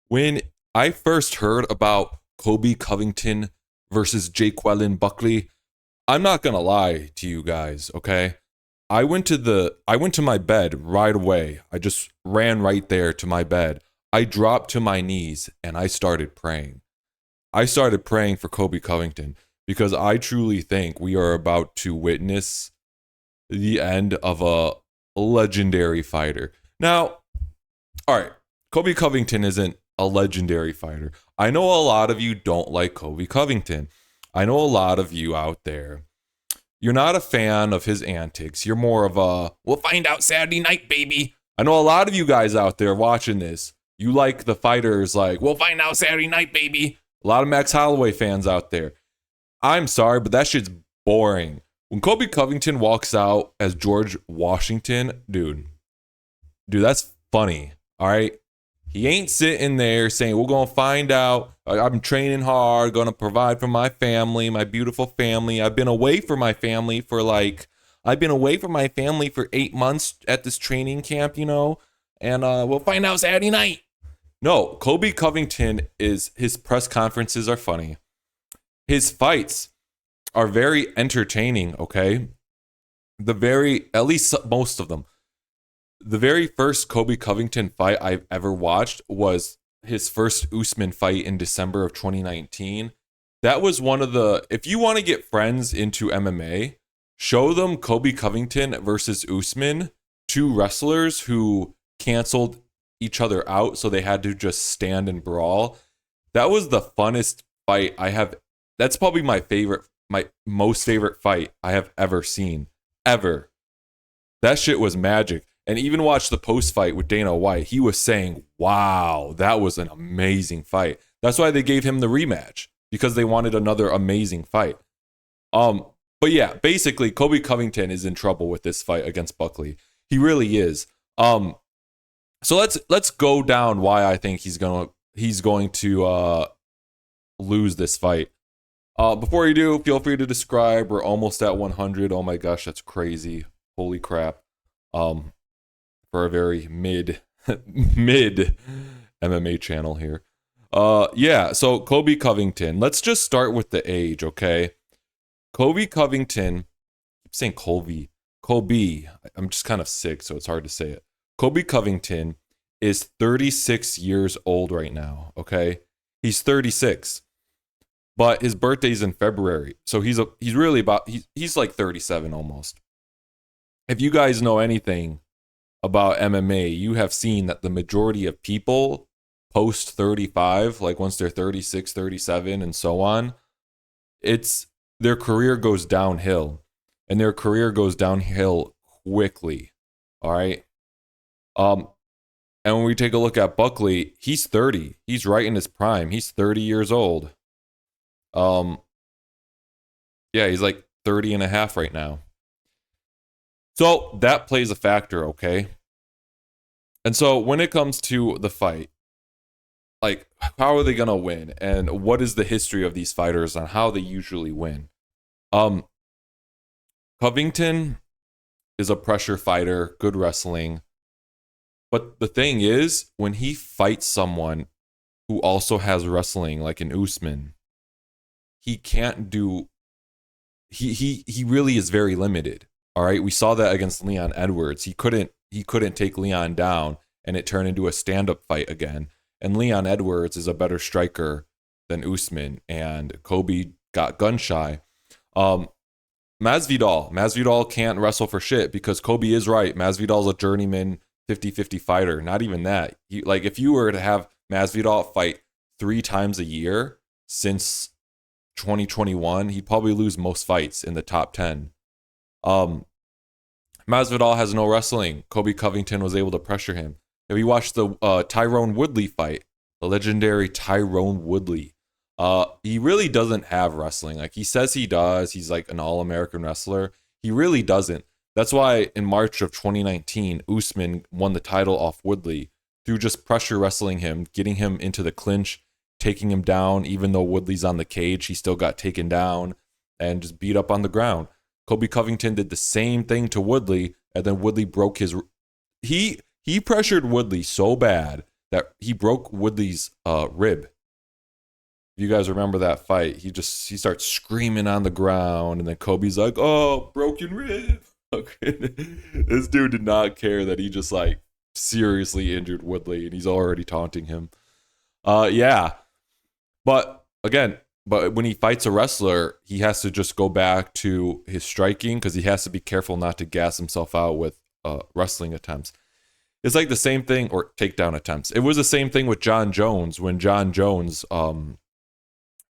When I first heard about Colby Covington versus Joaquin Buckley, I'm not gonna lie to you guys, okay? I went to my bed right away. I just ran right there to my bed. I dropped to my knees and I started praying. I started praying for Colby Covington because I truly think we are about to witness the end of a legendary fighter. Now, all right, Colby Covington isn't a legendary fighter. I know a lot of you don't like Colby Covington. I know a lot of you out there. You're not a fan of his antics. You're more of a, we'll find out Saturday night, baby. I know a lot of you guys out there watching this. You like the fighters like, we'll find out Saturday night, baby. A lot of Max Holloway fans out there. I'm sorry, but that shit's boring. When Colby Covington walks out as George Washington, dude, that's funny. All right. He ain't sitting there saying, we're going to find out. I'm training hard, going to provide for my family, my beautiful family. I've been away from my family for 8 months at this training camp, and we'll find out Saturday night. No, Colby Covington his press conferences are funny. His fights are very entertaining, okay? At least most of them. The very first Colby Covington fight I've ever watched was his first Usman fight in December of 2019. That was if you want to get friends into MMA, show them Colby Covington versus Usman, two wrestlers who canceled each other out, so they had to just stand and brawl. That was the funnest fight I have. That's probably my most favorite fight I have ever seen. Ever. That shit was magic. And even watch the post fight with Dana White. He was saying, wow, that was an amazing fight. That's why they gave him the rematch, because they wanted another amazing fight. But yeah, basically, Colby Covington is in trouble with this fight against Buckley. He really is. So let's go down why I think he's going to lose this fight. Before you do, feel free to describe. We're almost at 100. Oh my gosh, that's crazy. Holy crap. For a very mid MMA channel here. Yeah, so Colby Covington. Let's just start with the age, okay? Colby Covington, I keep saying Colby. I'm just kind of sick, so it's hard to say it. Colby Covington is 36 years old right now, okay? He's 36. But his birthday's in February. So he's like 37 almost. If you guys know anything about MMA, you have seen that the majority of people post 35, like once they're 36, 37, and so on, their career goes downhill. And their career goes downhill quickly. All right. And when we take a look at Buckley, he's 30. He's right in his prime. He's 30 years old. Yeah, he's like 30 and a half right now. So that plays a factor, okay? And so when it comes to the fight, like, how are they going to win? And what is the history of these fighters on how they usually win? Covington is a pressure fighter, good wrestling. But the thing is, when he fights someone who also has wrestling, like an Usman, he can't do... He really is very limited. All right, we saw that against Leon Edwards. He couldn't take Leon down, and it turned into a stand-up fight again. And Leon Edwards is a better striker than Usman, and Colby got gun shy. Masvidal can't wrestle for shit because Colby is right. Masvidal's a journeyman 50-50 fighter. Not even that. If you were to have Masvidal fight 3 times a year since 2021, he'd probably lose most fights in the top 10. Masvidal has no wrestling. Colby Covington was able to pressure him. If you watch the Tyrone Woodley fight, the legendary Tyrone Woodley, he really doesn't have wrestling. Like, he says he does. He's like an all-American wrestler. He really doesn't. That's why in March of 2019, Usman won the title off Woodley through just pressure wrestling him, getting him into the clinch, taking him down. Even though Woodley's on the cage, he still got taken down and just beat up on the ground. Colby Covington did the same thing to Woodley, and then Woodley broke his... He pressured Woodley so bad that he broke Woodley's rib. You guys remember that fight? He starts screaming on the ground, and then Kobe's like, "Oh, broken rib." Okay. This dude did not care that he just like seriously injured Woodley, and he's already taunting him. Yeah, but again, when he fights a wrestler, he has to just go back to his striking because he has to be careful not to gas himself out with wrestling attempts. It's like the same thing, or takedown attempts. It was the same thing with John Jones when John Jones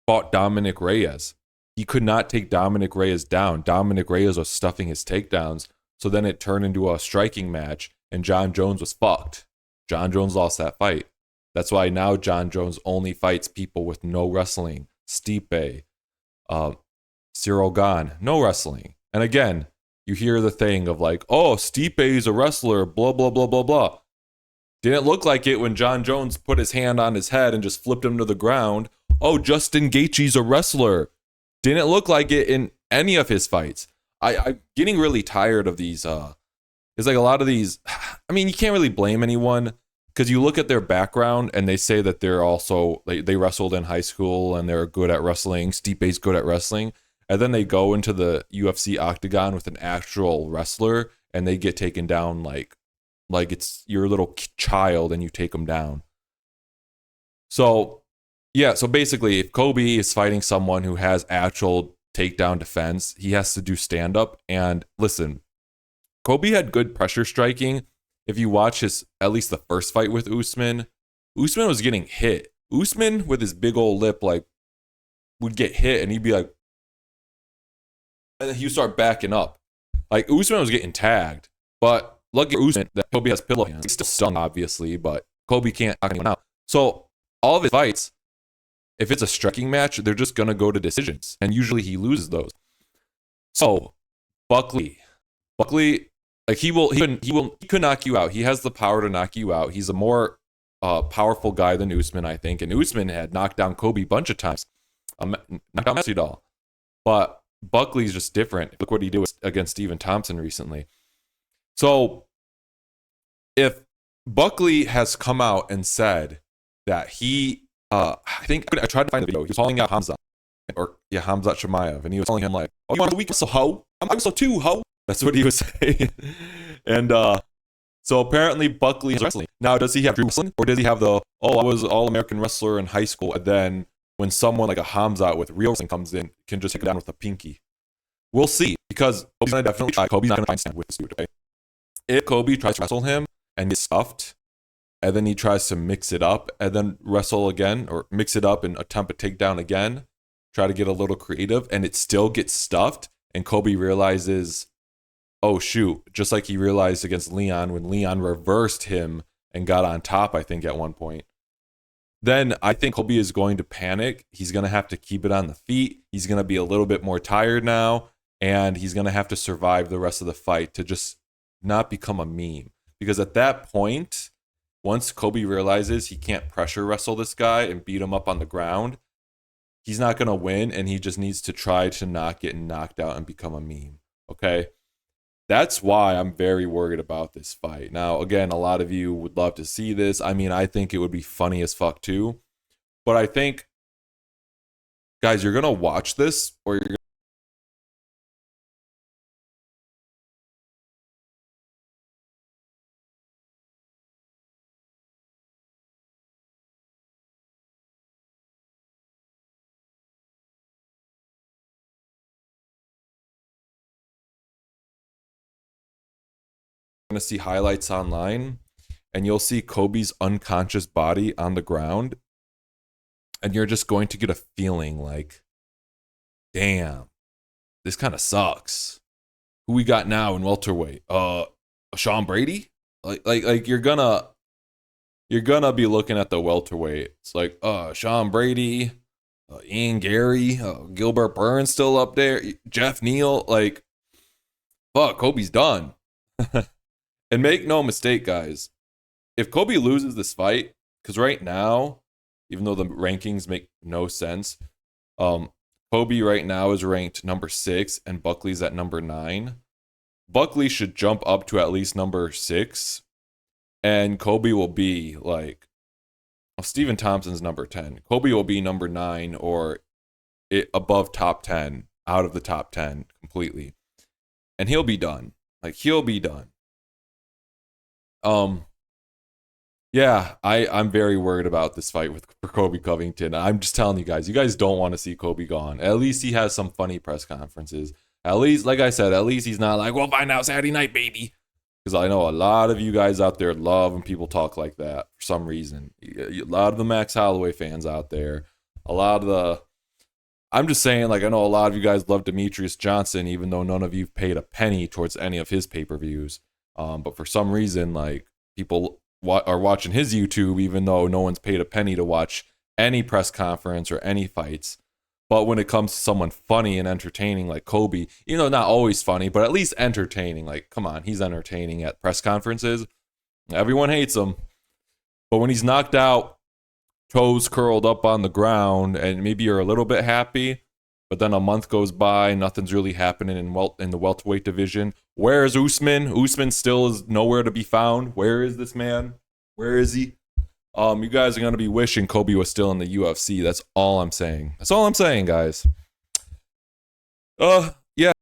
fought Dominic Reyes. He could not take Dominic Reyes down. Dominic Reyes was stuffing his takedowns, so then it turned into a striking match, and John Jones was fucked. John Jones lost that fight. That's why now John Jones only fights people with no wrestling. Stipe, Cyril Gane, no wrestling. And again, you hear the thing of like, oh, Stipe is a wrestler, blah, blah, blah, blah, blah. Didn't look like it when John Jones put his hand on his head and just flipped him to the ground. Oh, Justin Gaethje's a wrestler. Didn't look like it in any of his fights. I'm getting really tired of these. It's like a lot of these. I mean, you can't really blame anyone because you look at their background and they say that they're also they wrestled in high school and they're good at wrestling. Stipe's good at wrestling, and then they go into the UFC octagon with an actual wrestler and they get taken down like it's your little child and you take them down. So. Yeah, so basically, if Colby is fighting someone who has actual takedown defense, he has to do stand-up. And listen, Colby had good pressure striking. If you watch at least the first fight with Usman was getting hit. Usman, with his big old lip, like, would get hit, and he'd be like, and then he'd start backing up. Like, Usman was getting tagged. But lucky for Usman that Colby has pillow hands. He's still stung, obviously, but Colby can't knock anyone out. So, all of his fights, if it's a striking match, they're just going to go to decisions. And usually he loses those. So, Buckley, like he could knock you out. He has the power to knock you out. He's a more powerful guy than Usman, I think. And Usman had knocked down Colby a bunch of times. Knocked out Masvidal. But Buckley's just different. Look what he did against Stephen Thompson recently. So, if Buckley has come out and said that he I think I tried to find the video. He was calling out Hamza, Hamzat Shemaev, and he was telling him like, "Oh, you want the weak so ho? I'm so too ho." That's what he was saying. And so apparently Buckley is wrestling. Now, does he have true wrestling, or does he have I was all-American wrestler in high school, and then when someone like a Hamzat with real wrestling comes in, can just take it down with a pinky? We'll see, because Kobe's gonna definitely try. Kobe's not gonna find stand with this dude. Okay? If Kobe tries to wrestle him and gets stuffed, and then he tries to mix it up and then wrestle again, or mix it up and attempt a takedown again, try to get a little creative, and it still gets stuffed, and Kobe realizes, oh shoot, just like he realized against Leon when Leon reversed him and got on top, I think, at one point. Then I think Kobe is going to panic. He's going to have to keep it on the feet. He's going to be a little bit more tired now, and he's going to have to survive the rest of the fight to just not become a meme. Because at that point, once Kobe realizes he can't pressure wrestle this guy and beat him up on the ground, he's not going to win, and he just needs to try to not get knocked out and become a meme. Okay? That's why I'm very worried about this fight. Now, again, a lot of you would love to see this. I mean, I think it would be funny as fuck too. But I think, guys, you're going to watch this, or you're going to see highlights online, and you'll see Kobe's unconscious body on the ground, and you're just going to get a feeling like, damn, this kind of sucks. Who we got now in welterweight? Sean Brady? Like you're gonna be looking at the welterweight. It's like, Sean Brady, Ian Gary, Gilbert Burns still up there, Jeff Neal. Like, fuck, Kobe's done. And make no mistake, guys, if Kobe loses this fight, because right now, even though the rankings make no sense, Kobe right now is ranked number 6 and Buckley's at number 9. Buckley should jump up to at least number 6, and Kobe will be like Well, Stephen Thompson's number 10. Colby will be number 9 or above top 10, out of the top 10 completely. And he'll be done. Like, he'll be done. Yeah, I'm very worried about this fight for Colby Covington. I'm just telling you guys don't want to see Colby gone. At least he has some funny press conferences. At least, like I said, at least he's not like, we'll find out Saturday night, baby. Because I know a lot of you guys out there love when people talk like that for some reason. A lot of the Max Holloway fans out there, a lot of the. I'm just saying, like, I know a lot of you guys love Demetrius Johnson, even though none of you paid a penny towards any of his pay-per-views. But for some reason, like, people are watching his YouTube, even though no one's paid a penny to watch any press conference or any fights. But when it comes to someone funny and entertaining like Colby, not always funny, but at least entertaining. Like, come on, he's entertaining at press conferences. Everyone hates him. But when he's knocked out, toes curled up on the ground, and maybe you're a little bit happy, but then a month goes by, nothing's really happening in the welterweight division. Where is Usman? Usman still is nowhere to be found. Where is this man? Where is he? You guys are going to be wishing Colby was still in the UFC. That's all I'm saying. That's all I'm saying, guys. Yeah.